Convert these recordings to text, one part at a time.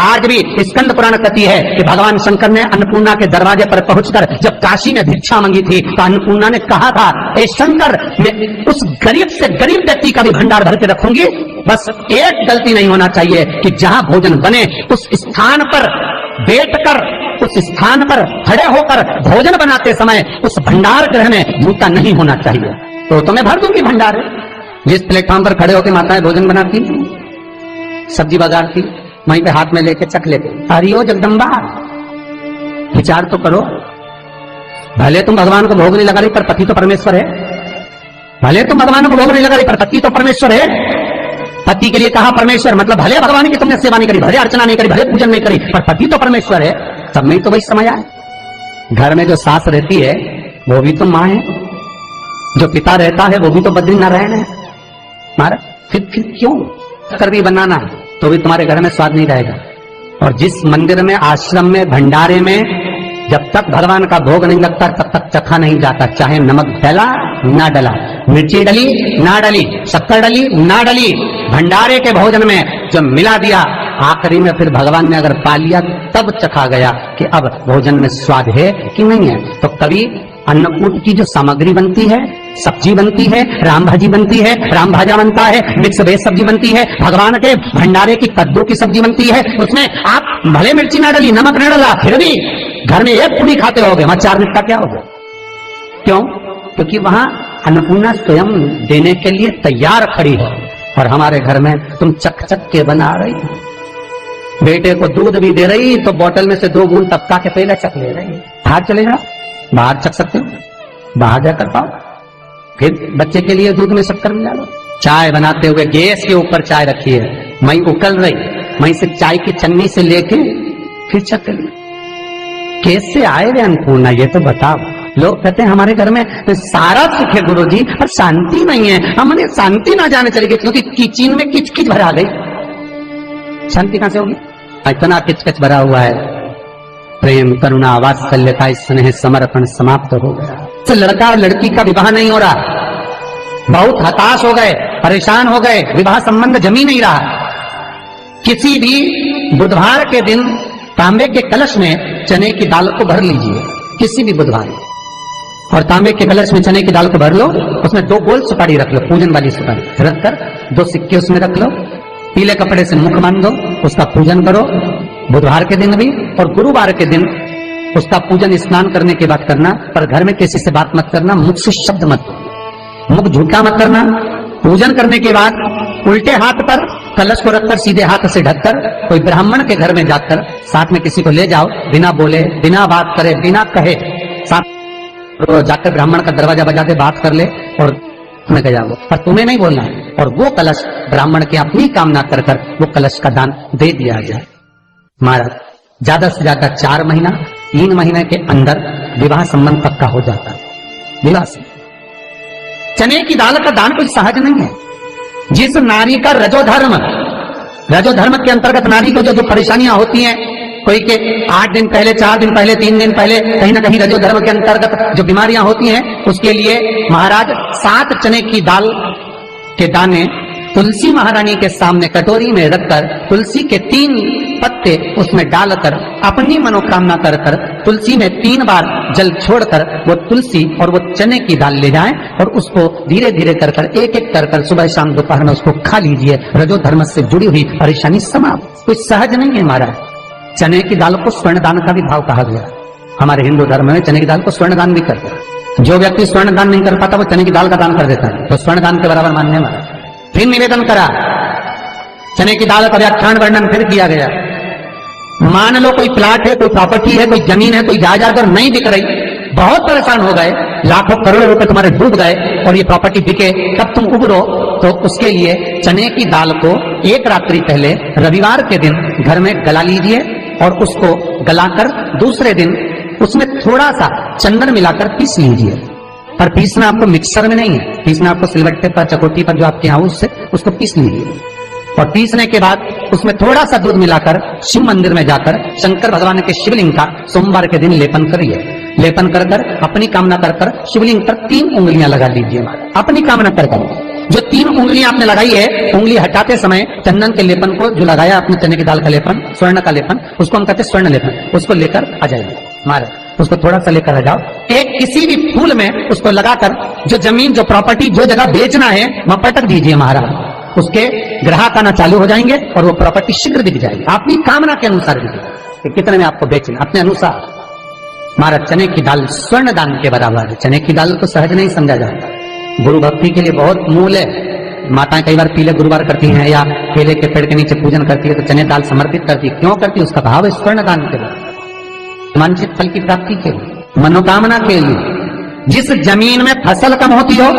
आज भी स्कंद पुराण कहती है कि भगवान शंकर ने अन्नपूर्णा के दरवाजे पर पहुंचकर जब काशी में भिक्षा मांगी थी तो अन्नपूर्णा ने कहा था, ए शंकर, मैं उस गरीब से गरीब व्यक्ति का भी भंडार भर के रखूंगी, बस एक गलती नहीं होना चाहिए कि जहां भोजन बने उस स्थान पर बैठकर, उस स्थान पर खड़े होकर भोजन बनाते समय उस भंडार गृह में जूता नहीं होना चाहिए। तो मैं भर दूंगी भंडार। जिस प्लेटफॉर्म पर खड़े होकर माताएं भोजन बनाती, सब्जी बगाड़ती, वहीं पे हाथ में लेके चख लेते, हरिओ जगदम्बा, विचार तो करो। भले तुम भगवान को भोग नहीं लगा रही पर पति तो परमेश्वर है। भले तुम भगवान को भोग नहीं लगा रही पर पति तो परमेश्वर है। पति के लिए कहा परमेश्वर, मतलब भले भगवान की तुमने सेवा नहीं करी, भले अर्चना नहीं करी, भले पूजन नहीं करी, पर पति तो परमेश्वर है। सब में तो वही समझ आए। घर में जो सास रहती है वो भी तो माँ है, जो पिता रहता है वो भी तो बद्रीनारायण है। मारा फिर क्यों कर भी बनाना तो भी तुम्हारे घर में स्वाद नहीं रहेगा। और जिस मंदिर में, आश्रम में, भंडारे में जब तक भगवान का भोग नहीं लगता तब तक चखा नहीं जाता, चाहे नमक डला ना डला, मिर्ची डली ना डली, शक्कर डली ना डली, भंडारे के भोजन में जो मिला दिया आखिरी में फिर भगवान ने अगर पा लिया तब चखा गया कि अब भोजन में स्वाद है कि नहीं है। तो कभी अन्नकूट की जो सामग्री बनती है, सब्जी बनती है, राम भाजी बनती है, राम भाजा बनता है, मिक्स वेज सब्जी बनती है, भगवान के भंडारे की कद्दू की सब्जी बनती है, उसमें आप भले मिर्ची ना डली, नमक ना डला, फिर भी घर में एक पूरी खाते रहोगे, वहां 4 मिनट का क्या होगा? क्यों? क्योंकि वहां अन्नपूर्णा स्वयं देने के लिए तैयार खड़ी है। और हमारे घर में तुम चक चक के बना रही, बेटे को दूध भी दे रही तो बोतल में से 2 बूंद टपका के पहले चक ले रही। बाहर चले जाओ, बाहर चख सकते हो, बाहर जाकर पाओ, फिर बच्चे के लिए दूध में शक्कर मिला लो। चाय बनाते हुए गैस के ऊपर चाय रखी है, मई उकल रही, मई से चाय की छन्नी से लेके फिर चख ली। कैसे आए वे अन्नपूर्णा, ये तो बताओ। लोग कहते हैं हमारे घर में सारा सुख है गुरुजी, पर शांति नहीं है। हमने शांति ना जाने चली गई क्योंकि किचन में किच किच भरा गई। शांति कहां से होगी? इतना किच किच भरा हुआ है। प्रेम, करुणा, वात्सल्यता, स्नेह, समर्पण समाप्त हो गया। तो लड़का और लड़की का विवाह नहीं हो रहा, बहुत हताश हो गए, परेशान हो गए, विवाह संबंध जमी नहीं रहा। किसी भी बुधवार के दिन तांबे के कलश में चने की दाल को भर लीजिए, किसी भी बुधवार, और तांबे के कलश में चने की दाल को भर लो, उसमें 2 गोल सुपारी रख लो, पूजन वाली सुपारी रखकर 2 सिक्के उसमें रख लो, पीले कपड़े से मुख बांध दो, उसका पूजन करो बुधवार के दिन भी, और गुरुवार के दिन उसका पूजन स्नान करने के बाद करना। पर घर में किसी से बात मत करना, मुख से शब्द मत, मुख झूठा मत करना। पूजन करने के बाद उल्टे हाथ पर कलश को रखकर सीधे हाथ से ढककर कोई ब्राह्मण के घर में जाकर साथ में किसी को ले जाओ, बिना बोले, बिना बात करे, बिना कहे, साथ जाकर ब्राह्मण का दरवाजा बजा दे, बात कर ले और तुम्हें गया वो, पर तुम्हें नहीं बोलना है। और वो कलश ब्राह्मण की अपनी कामना कर कर वो कलश का दान दे दिया जाए। महाराज ज्यादा से ज्यादा 4 महीना 3 महीने के अंदर विवाह संबंध पक्का हो जाता है। विवाह से चने की दाल का दान कोई सहज नहीं है। जिस नारी का रजोधर्म के अंतर्गत नारी को जो परेशानियां होती हैं, कोई के 8 दिन पहले, 4 दिन पहले, 3 दिन पहले कहीं ना कहीं रजोधर्म के अंतर्गत जो बीमारियां होती हैं, उसके लिए महाराज 7 चने की दाल के दाने तुलसी महारानी के सामने कटोरी में रखकर तुलसी के 3 पत्ते उसमें डालकर अपनी मनोकामना कर कर तुलसी में 3 बार जल छोड़कर वो तुलसी और वो चने की दाल ले जाएं और उसको धीरे धीरे कर कर एक एक कर कर सुबह शाम दोपहर में उसको खा लीजिए। रजो धर्म से जुड़ी हुई परेशानी समाप्त। कोई सहज नहीं है महाराज। चने की दाल को स्वर्ण दान का भी भाव कहा गया। हमारे हिंदू धर्म में चने की दाल को स्वर्ण दान भी करते हैं। जो व्यक्ति स्वर्ण दान नहीं कर पाता वो चने की दाल का दान कर देता है, तो स्वर्ण दान के बराबर मानने वाला। फिर निवेदन करा, चने की दाल का व्याख्यान वर्णन फिर किया गया। मान लो कोई प्लाट है, कोई प्रॉपर्टी है, कोई जमीन है, कोई जायदाद और नहीं बिक रही, बहुत परेशान हो गए, लाखों करोड़ों रुपए तुम्हारे डूब गए और ये प्रॉपर्टी बिके, तब तुम उबरो, तो उसके लिए चने की दाल को 1 रात्रि पहले रविवार के दिन घर में गला लीजिए और उसको गलाकर दूसरे दिन उसमें थोड़ा सा चंदन मिलाकर पीस लीजिए। पर पीसना आपको मिक्सर में नहीं है, पीसना आपको सिलबट्टे पर, चकोटी पर जो आपके यहाँ उससे उसको पीस लीजिए। और पीसने के बाद उसमें थोड़ा सा दूध मिलाकर शिव मंदिर में जाकर शंकर भगवान के शिवलिंग का सोमवार के दिन लेपन करिए। लेपन कर कर अपनी कामना कर कर शिवलिंग पर 3 उंगलियां लगा लीजिए, अपनी कामना कर कर। जो 3 उंगलियां आपने लगाई है, उंगली हटाते समय चंदन के लेपन को जो लगाया अपने चने की दाल का लेपन, स्वर्ण का लेपन, उसको हम कहते हैं स्वर्ण लेपन, उसको लेकर आ जाइए महाराज, उसको थोड़ा सा लेकर आ जाओ। एक किसी भी फूल में उसको लगाकर जो जमीन, जो प्रॉपर्टी, जो जगह बेचना है वहां पटक दीजिए महाराज। उसके ग्राहक आना चालू हो जाएंगे और वो प्रॉपर्टी शीघ्र बिक जाएगी, आपकी कामना के अनुसार बिकेगी कि कितने में आपको बेचना, अपने अनुसार। महाराज चने की दाल स्वर्ण दान के बराबर है। चने की दाल तो सहज नहीं समझा जाता, गुरु भक्ति के लिए बहुत मूल है। माताएं कई बार पीले गुरुवार करती हैं या केले के पेड़ के नीचे पूजन करती है तो चने दाल समर्पित करती है। क्यों करती है? उसका भाव है स्वर्ण दान के लिए, वांछित फल की प्राप्ति के लिए, मनोकामना के लिए। जिस जमीन में फसल कम होती हो,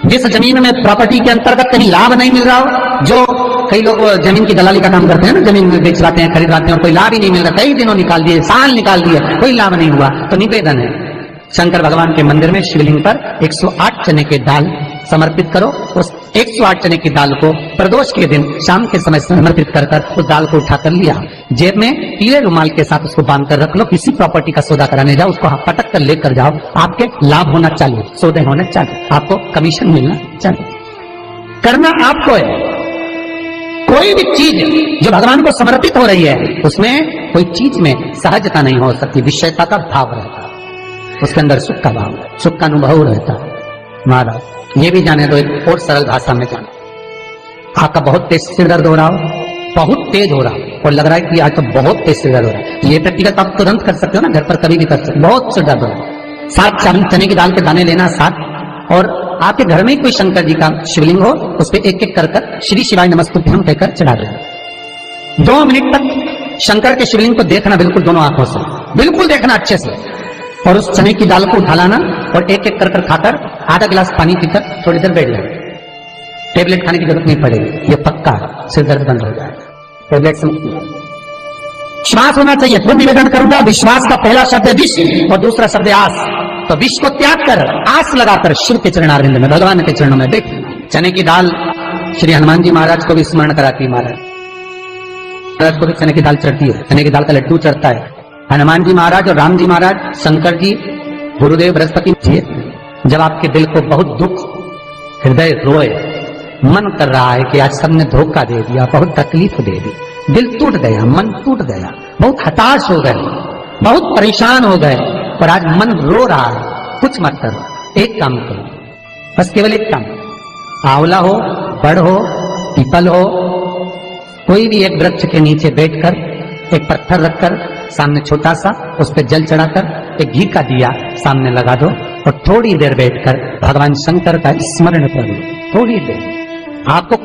जिस जमीन में प्रॉपर्टी के अंतर्गत कहीं लाभ नहीं मिल रहा हो, जो कई लोग जमीन की दलाली का काम करते हैं ना, जमीन में बेच लाते हैं, खरीद लाते हैं और कोई लाभ ही नहीं मिल रहा, कई दिनों निकाल दिए, साल निकाल दिए, कोई लाभ नहीं हुआ, तो निवेदन है शंकर भगवान के मंदिर में शिवलिंग पर 108 चने के दाल समर्पित करो। उस 108 चने की दाल को प्रदोष के दिन शाम के समय समर्पित कर उस दाल को उठाकर लिया, जेब में पीले रुमाल के साथ उसको बांध कर रख लो। किसी प्रॉपर्टी का सौदा कराने जाओ, उसको पटक कर लेकर जाओ, आपके लाभ होना चालू, सौदे होने चालू, आपको कमीशन मिलना चालू। करना आपको है। कोई भी चीज जो भगवान को समर्पित हो रही है उसमें कोई चीज में सहजता नहीं हो सकती, विषयता का भाव रहता है, उसके अंदर सुख का भाव, सुख का अनुभव रहता है। महाराज ये भी जाने दो, एक और सरल भाषा में जाने, आपका बहुत तेज सिर दर्द हो रहा हो, बहुत तेज हो रहा हो और लग रहा है कि आज तो बहुत तेज सिर दर्द हो रहा है, ये व्यक्तिगत आप तुरंत कर सकते हो ना, घर पर कभी भी कर सकते हो। बहुत सिर दर्द हो रहा है, 7 चने की दाल के दाने लेना 7, और आपके घर में कोई शंकर जी का शिवलिंग हो, उस पर एक एक कर श्री शिवाय नमस्तुभ्यम कहकर चढ़ा देना। 2 मिनट तक शंकर के शिवलिंग को देखना, बिल्कुल दोनों आंखों से, बिल्कुल देखना अच्छे से, और उस चने की दाल को उठा लाना और एक एक कर खाकर आधा गिलास पानी पीकर थोड़ी देर बैठ जाए। टेबलेट खाने की जरूरत नहीं पड़ेगी, ये पक्का सिर दर्द बंद हो जाएगा, टेबलेट से मुक्ति। विश्वास होना चाहिए। तो निवेदन करूंगा, विश्वास का पहला शब्द है विष और दूसरा शब्द है आस। तो विष को त्याग कर आस लगाकर शिव के चरणारविंद में, भगवान के चरणों में देख। चने की दाल श्री हनुमान जी महाराज को भी स्मरण कराती है, महाराज को भी चने की दाल चढ़ती है, चने की दाल का लड्डू चढ़ता है। हनुमान जी महाराज और राम जी महाराज, शंकर जी, गुरुदेव बृहस्पति जी, जब आपके दिल को बहुत दुख, हृदय रोए, मन कर रहा है कि आज सबने धोखा दे दिया, बहुत तकलीफ दे दी, दिल टूट गया, मन टूट गया, बहुत हताश हो गए, बहुत परेशान हो गए, पर आज मन रो रहा है, कुछ मत करो, एक काम करो, बस केवल एक काम, आंवला हो, बड़ हो, पीपल हो, कोई भी एक वृक्ष के नीचे बैठकर एक पत्थर रखकर सामने छोटा सा, उस पर जल चढ़ाकर एक घी का दिया सामने लगा दो और थोड़ी देर बैठकर भगवान शंकर का स्मरण कर लो। थोड़ी देर, आपको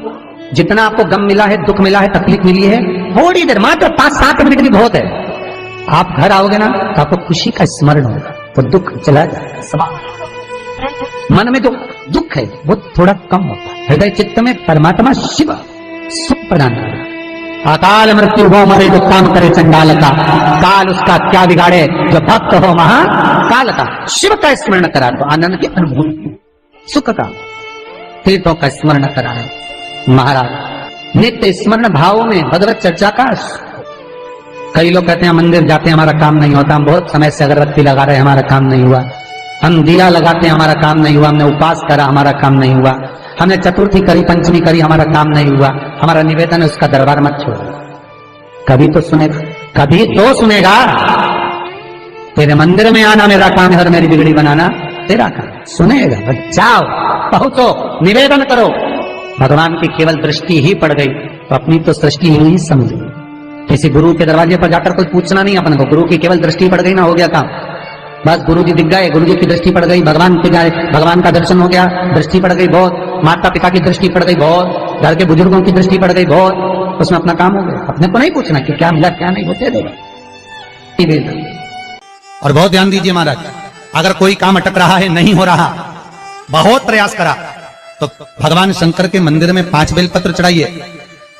जितना आपको गम मिला है, दुख मिला है, तकलीफ मिली है, थोड़ी देर, मात्र 5-7 मिनट भी बहुत है। आप घर आओगे ना तो आपको खुशी का स्मरण होगा, तो दुख चला जाएगा। सब मन में जो दुख है वो थोड़ा कम होता है, हृदय चित्त में परमात्मा शिव सुख प्रदान कर, अकाल मृत्यु हो मरे जो काम करे चंडाल का, काल उसका क्या बिगाड़े जो भक्त हो महाकाल का। शिव का स्मरण करा तो आनंद की अनुभूति, सुख का, तीर्थों का स्मरण करा है महाराज। नित्य स्मरण भावों में भगवत चर्चा का। कई लोग कहते हैं मंदिर जाते हैं हमारा काम नहीं होता, हम बहुत समय से अगरबत्ती लगा रहे हैं हमारा काम नहीं हुआ, हम दिया लगाते हैं हमारा काम नहीं हुआ, हमने उपास करा हमारा काम नहीं हुआ, हमने चतुर्थी करी, पंचमी करी, हमारा काम नहीं हुआ। हमारा निवेदन है उसका दरबार मत छोड़ो, कभी तो सुनेगा, कभी तो सुनेगा। तेरे मंदिर में आना मेरा काम है और मेरी बिगड़ी बनाना तेरा काम, सुनेगा। जाओ, पहुंचो, निवेदन करो। भगवान की केवल दृष्टि ही पड़ गई तो अपनी तो सृष्टि ही समझो। किसी गुरु के दरवाजे पर जाकर कोई पूछना नहीं अपन को, गुरु की केवल दृष्टि पड़ गई ना, हो गया काम, बस गुरु जी दिख गए, गुरु जी की दृष्टि पड़ गई, भगवान पे जाए, भगवान का दर्शन हो गया, दृष्टि पड़ गई बहुत, माता पिता की दृष्टि पड़ गई बहुत, घर के बुजुर्गों की दृष्टि पड़ गई बहुत, उसमें अपना काम हो गया। अपने को नहीं पूछना कि क्या मिला क्या नहीं, होते देगा। और बहुत ध्यान दीजिए महाराज, अगर कोई काम अटक रहा है, नहीं हो रहा, बहुत प्रयास करा, तो भगवान शंकर के मंदिर में 5 बेलपत्र चढ़ाइए।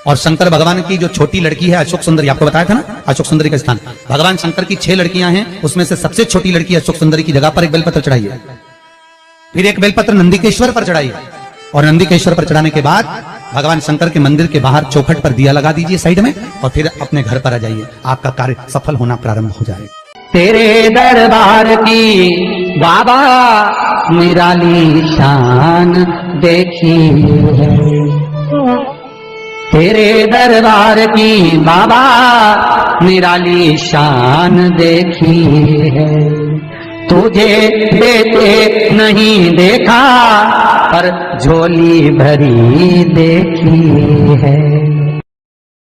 और शंकर भगवान की जो छोटी लड़की है अशोक सुंदरी, आपको बताया था ना अशोक सुंदरी का स्थान, भगवान शंकर की 6 लड़कियां हैं, उसमें से सबसे छोटी लड़की अशोक सुंदरी की जगह पर एक बेलपत्र चढ़ाइए। फिर एक बेलपत्र नंदिकेश्वर पर चढ़ाइए, और नंदिकेश्वर पर चढ़ाने के बाद भगवान शंकर के मंदिर के बाहर चौखट पर दिया लगा दीजिए साइड में, और फिर अपने घर पर आ जाइए, आपका कार्य सफल होना प्रारंभ हो जाएगा। तेरे दरबार की बाबा निराली शान देखी है। तेरे दरबार की बाबा निराली शान देखी है। तुझे देते नहीं देखा पर झोली भरी देखी है।